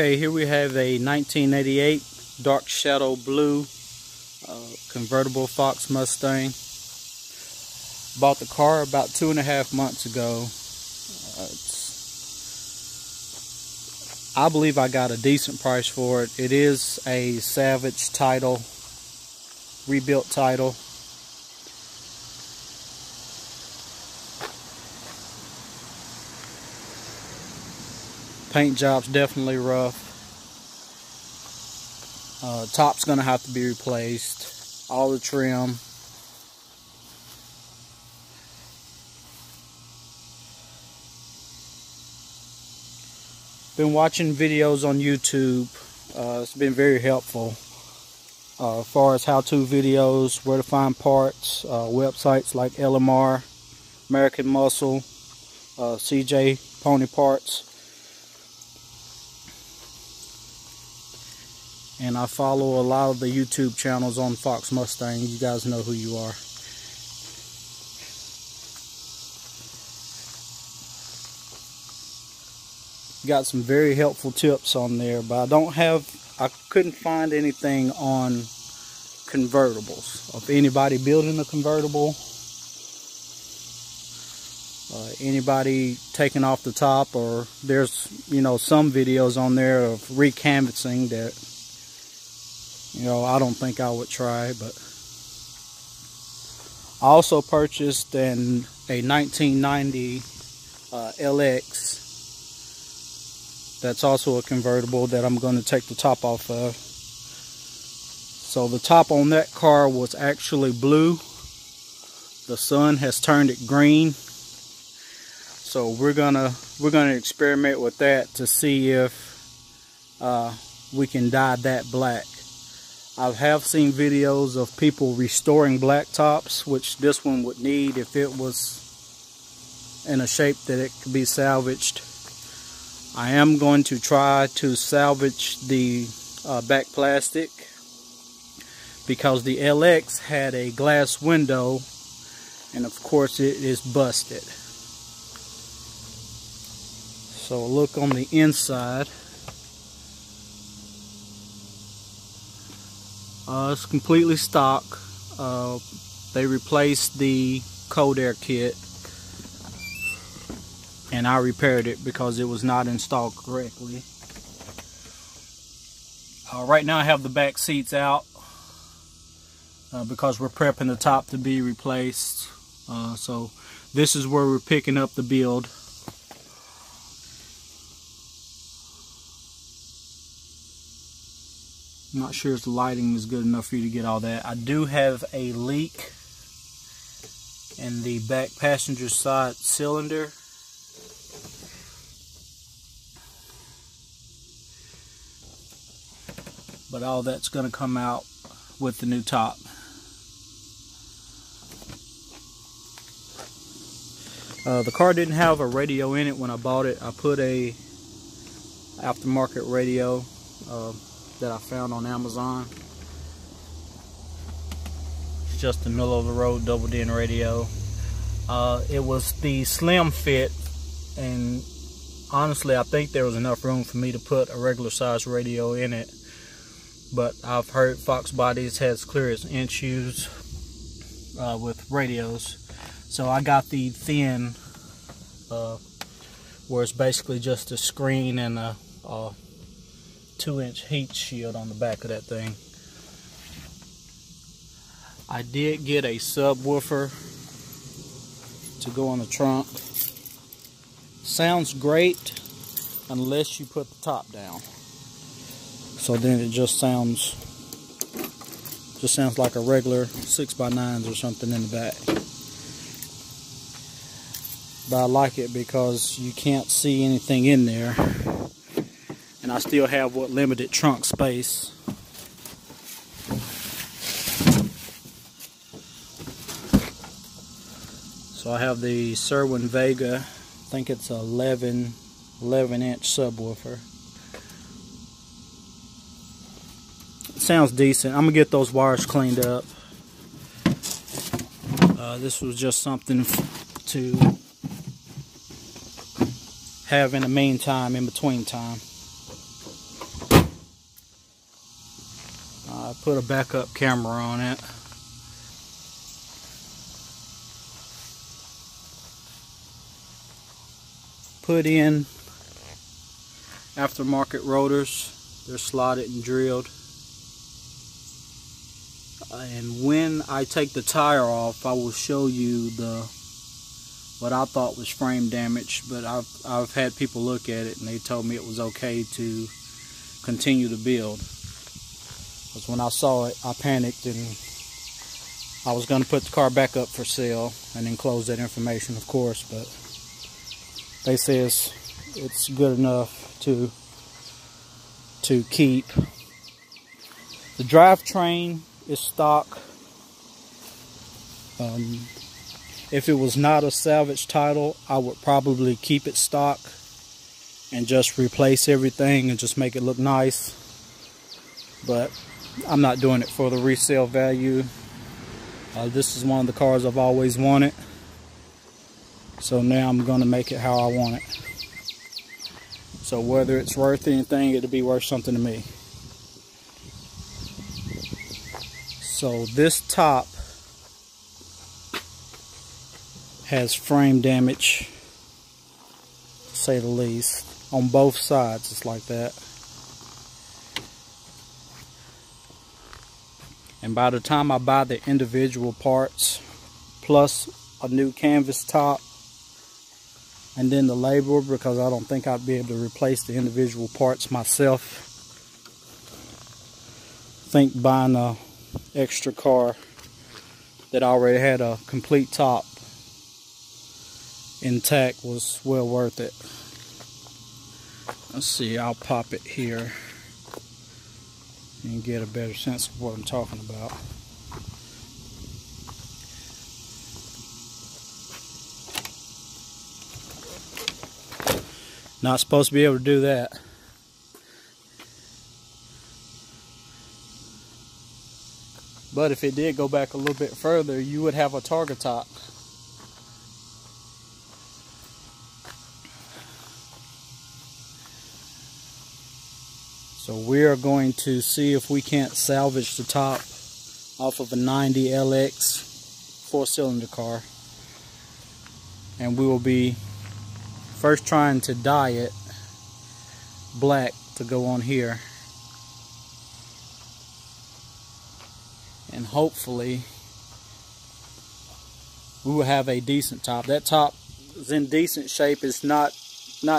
Okay, here we have a 1988 dark shadow blue convertible Fox Mustang. Bought the car about 2.5 months ago. I believe I got a decent price for it. It is a salvage title, rebuilt title. Paint job's definitely rough. Top's gonna have to be replaced. All the trim. Been watching videos on YouTube. It's been very helpful as far as how-to videos, where to find parts, websites like LMR, American Muscle, CJ Pony Parts. And I follow a lot of the YouTube channels on Fox Mustang. You guys know who you are. Got some very helpful tips on there, but I couldn't find anything on convertibles. Of anybody building a convertible, anybody taking off the top, or there's some videos on there of recanvassing that I don't think I would try. But I also purchased a 1990 LX. That's also a convertible that I'm going to take the top off of. So the top on that car was actually blue. The sun has turned it green. So we're gonna experiment with that to see if we can dye that black. I have seen videos of people restoring black tops, which this one would need if it was in a shape that it could be salvaged. I am going to try to salvage the back plastic because the LX had a glass window, and of course it is busted. So look on the inside. It's completely stock. They replaced the cold air kit, and I repaired it because it was not installed correctly. Right now I have the back seats out because we're prepping the top to be replaced. So this is where we're picking up the build. I'm not sure if the lighting is good enough for you to get all that. I do have a leak in the back passenger side cylinder. But all that's going to come out with the new top. The car didn't have a radio in it when I bought it. I put a aftermarket radio that I found on Amazon. It's just a middle of the road double din radio. It was the slim fit, and honestly I think there was enough room for me to put a regular size radio in it. But I've heard Fox Bodies has clear as issues with radios. So I got the thin, where it's basically just a screen and a 2-inch heat shield on the back of that thing. I did get a subwoofer to go on the trunk. Sounds great unless you put the top down. So then it just sounds like a regular 6x9s or something in the back. But I like it because you can't see anything in there, and I still have what limited trunk space. So I have the Serwin Vega. I think it's a 11-inch subwoofer. Sounds decent. I'm gonna get those wires cleaned up. This was just something to have in the meantime, in between time. put a backup camera on it. Put in aftermarket rotors. They're slotted and drilled. And when I take the tire off, I will show you what I thought was frame damage, but I've had people look at it and they told me it was okay to continue to build. Because when I saw it, I panicked and I was going to put the car back up for sale and enclose that information, of course, but they say it's good enough to keep. The drivetrain is stock. If it was not a salvage title, I would probably keep it stock and just replace everything and just make it look nice. But I'm not doing it for the resale value. This is one of the cars I've always wanted. So now I'm going to make it how I want it. So whether it's worth anything, it'll be worth something to me. So this top has frame damage, to say the least. On both sides it's like that. And by the time I buy the individual parts, plus a new canvas top, and then the labor, because I don't think I'd be able to replace the individual parts myself. I think buying a extra car that already had a complete top intact was well worth it. Let's see, I'll pop it here and get a better sense of what I'm talking about. Not supposed to be able to do that. But if it did go back a little bit further, you would have a target top. So we are going to see if we can't salvage the top off of a 90 LX 4-cylinder car. And we will be first trying to dye it black to go on here. And hopefully we will have a decent top. That top is in decent shape. It's not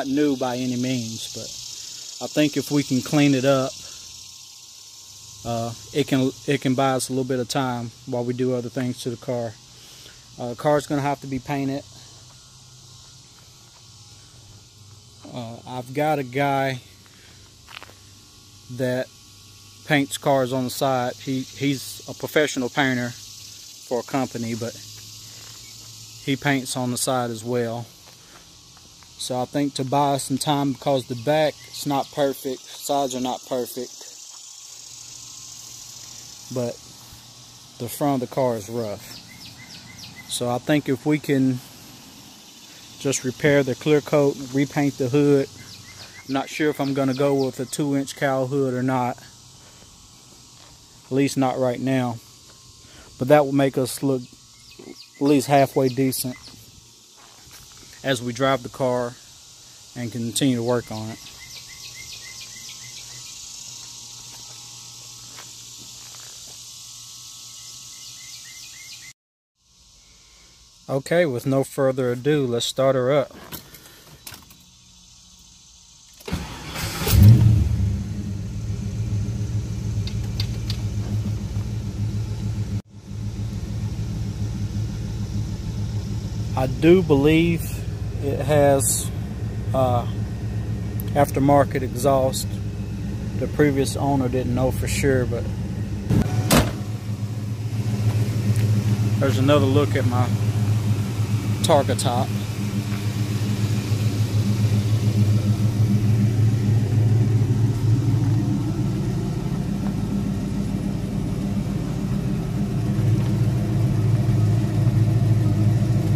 new by any means, but I think if we can clean it up, it can buy us a little bit of time while we do other things to the car. The car's going to have to be painted. I've got a guy that paints cars on the side. He's a professional painter for a company, but he paints on the side as well. So I think to buy us some time, because the back is not perfect, sides are not perfect, but the front of the car is rough. So I think if we can just repair the clear coat, repaint the hood. I'm not sure if I'm going to go with a 2-inch cowl hood or not. At least not right now. But that will make us look at least halfway decent as we drive the car and continue to work on it. Okay, with no further ado, let's start her up. I do believe it has aftermarket exhaust. The previous owner didn't know for sure, but there's another look at my targa top.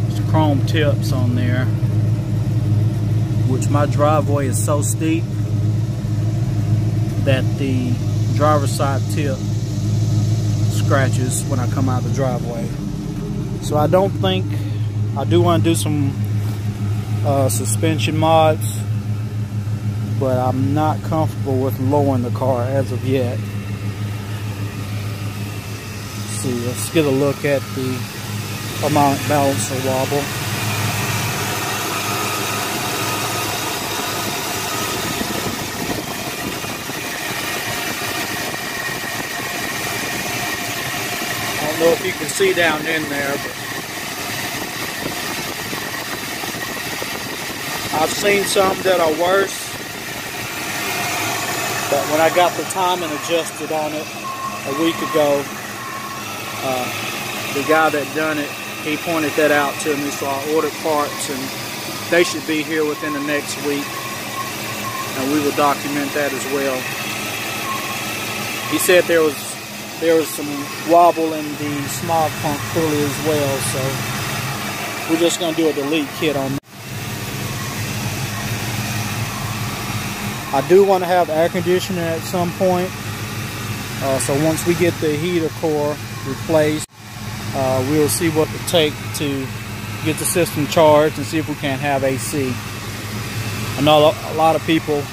There's chrome tips on there, which my driveway is so steep that the driver's side tip scratches when I come out the driveway. So I don't think, I do want to do some suspension mods, but I'm not comfortable with lowering the car as of yet. Let's see, let's get a look at the harmonic balancer wobble. I don't know if you can see down in there, but I've seen some that are worse. But when I got the timing adjusted on it a week ago, the guy that done it, he pointed that out to me, so I ordered parts and they should be here within the next week, and we will document that as well. He said there was some wobble in the smog pump pulley as well, so we're just going to do a delete kit on that. I do want to have air conditioning at some point, so once we get the heater core replaced, we'll see what it takes to get the system charged and see if we can have AC. I know a lot of people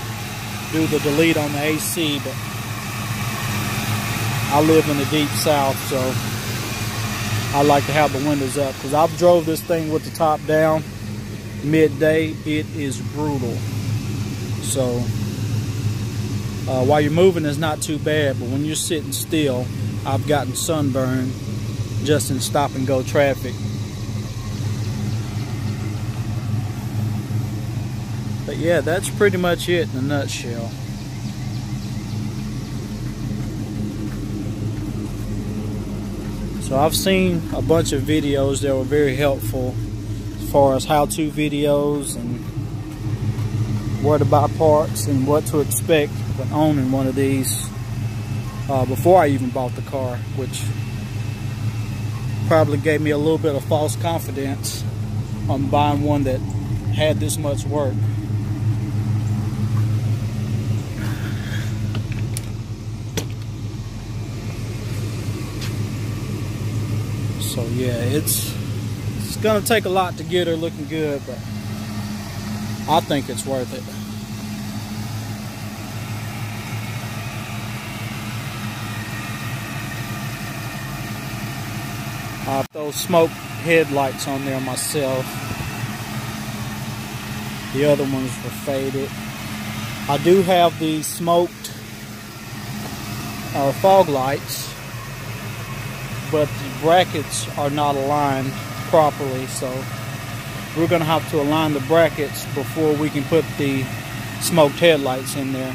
do the delete on the AC, but I live in the deep south, so I like to have the windows up, because I've drove this thing with the top down midday. It is brutal. So while you're moving, it's not too bad, but when you're sitting still, I've gotten sunburned just in stop and go traffic. But yeah, that's pretty much it in a nutshell. So I've seen a bunch of videos that were very helpful as far as how-to videos and where to buy parts and what to expect when owning one of these before I even bought the car, which probably gave me a little bit of false confidence on buying one that had this much work. So yeah, it's gonna take a lot to get her looking good, but I think it's worth it. I put those smoke headlights on there myself. The other ones were faded. I do have these smoked fog lights, but the brackets are not aligned properly, so we're going to have to align the brackets before we can put the smoked headlights in there.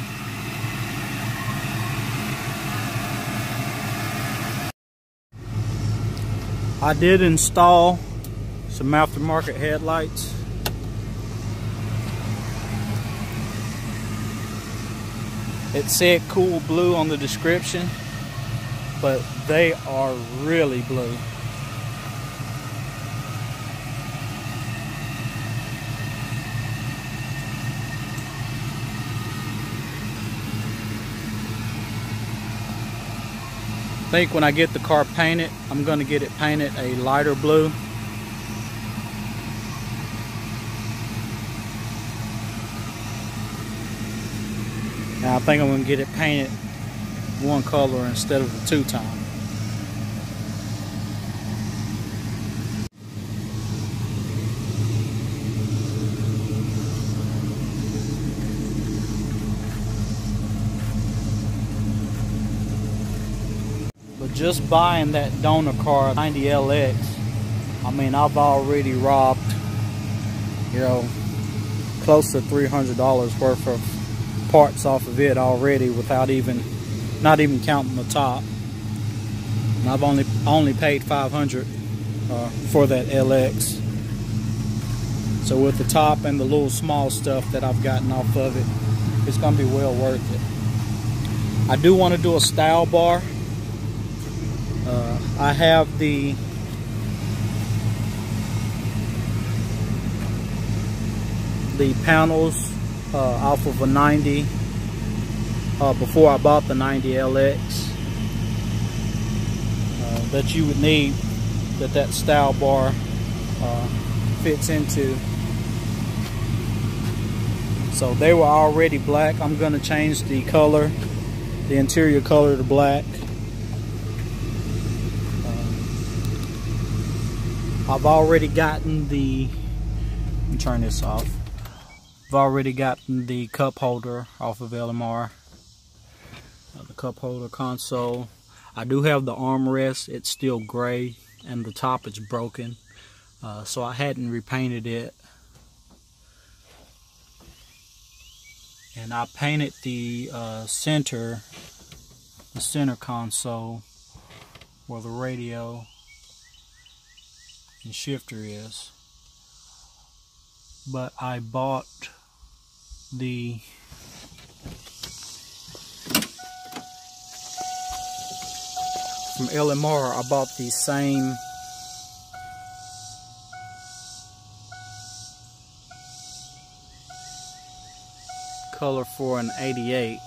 I did install some aftermarket headlights. It said cool blue on the description, but they are really blue. I think when I get the car painted, I'm going to get it painted a lighter blue. Now I think I'm going to get it painted one color instead of the two-tone. But just buying that donor car 90LX, I mean, I've already robbed, you know, close to $300 worth of parts off of it already, without not even counting the top. And I've only paid $500 for that LX. So with the top and the little small stuff that I've gotten off of it, it's gonna be well worth it. I do want to do a style bar. I have the panels off of a 90 before I bought the 90LX. that you would need, that style bar fits into. So they were already black. I'm going to change the color, the interior color to black. I've already gotten the, let me turn this off. I've already gotten the cup holder off of LMR. The cup holder console. I do have the armrest. It's still gray and the top is broken. So I hadn't repainted it. And I painted the center console where the radio and shifter is. But I bought the from LMR. I bought the same color for an 88,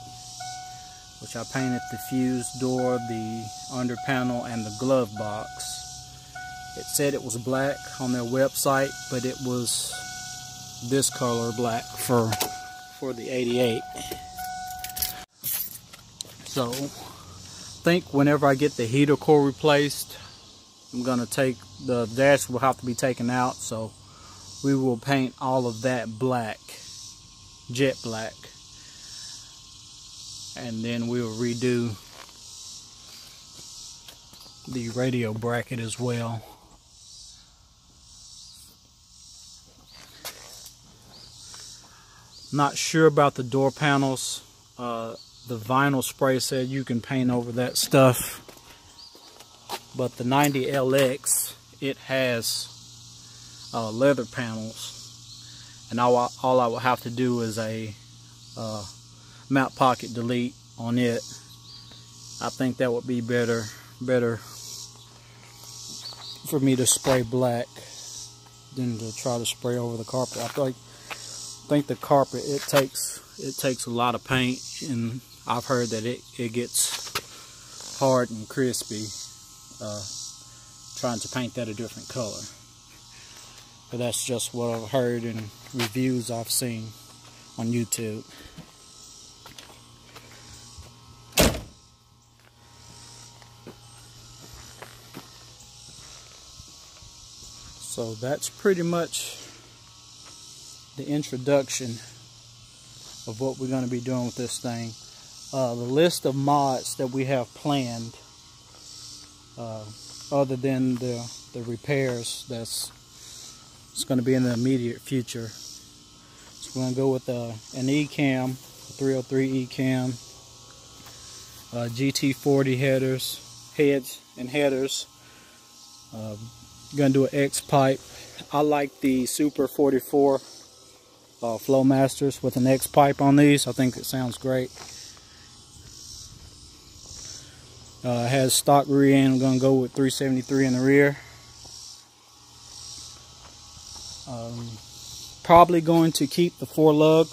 which I painted the fuse door, the under panel, and the glove box. It said it was black on their website, but it was this color black for the 88. So I think whenever I get the heater core replaced, I'm gonna take the dash will have to be taken out, so we will paint all of that black, jet black, and then we'll redo the radio bracket as well. Not sure about the door panels. The vinyl spray said you can paint over that stuff, but the 90LX, it has leather panels, and all I will have to do is a mount pocket delete on it. I think that would be better for me to spray black than to try to spray over the carpet. I think the carpet, it takes a lot of paint, and I've heard that it gets hard and crispy trying to paint that a different color. But that's just what I've heard in reviews I've seen on YouTube. So that's pretty much the introduction of what we're going to be doing with this thing. The list of mods that we have planned, other than the repairs it's going to be in the immediate future. So we're going to go with an E-cam, 303 E-cam, GT40 heads and headers. Going to do an X pipe. I like the Super 44 Flowmasters with an X pipe on these. I think it sounds great. It has stock rear end. I'm going to go with 373 in the rear. Probably going to keep the 4-lug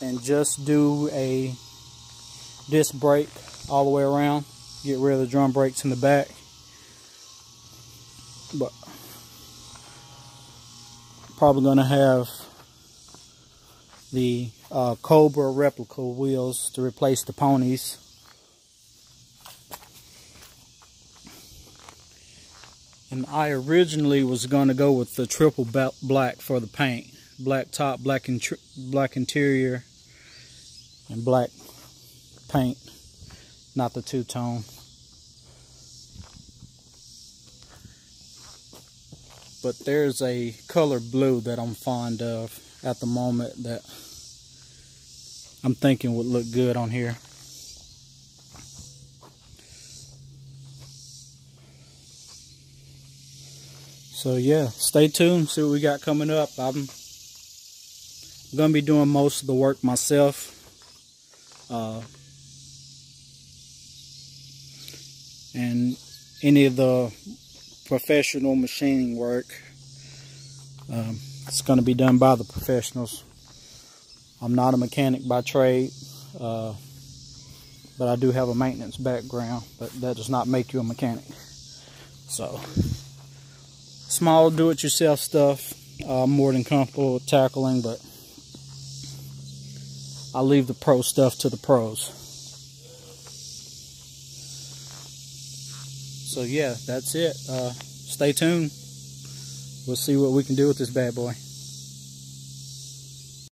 and just do a disc brake all the way around. Get rid of the drum brakes in the back. But probably going to have the Cobra replica wheels to replace the ponies. And I originally was going to go with the triple black for the paint. Black top, black interior, and black paint. Not the two-tone. But there's a color blue that I'm fond of at the moment that I'm thinking would look good on here. So yeah, stay tuned, see what we got coming up. I'm going to be doing most of the work myself. And any of the professional machining work, it's going to be done by the professionals. I'm not a mechanic by trade, but I do have a maintenance background, but that does not make you a mechanic. So, small do-it-yourself stuff. I'm more than comfortable with tackling, but I leave the pro stuff to the pros. So yeah, that's it. Stay tuned. We'll see what we can do with this bad boy.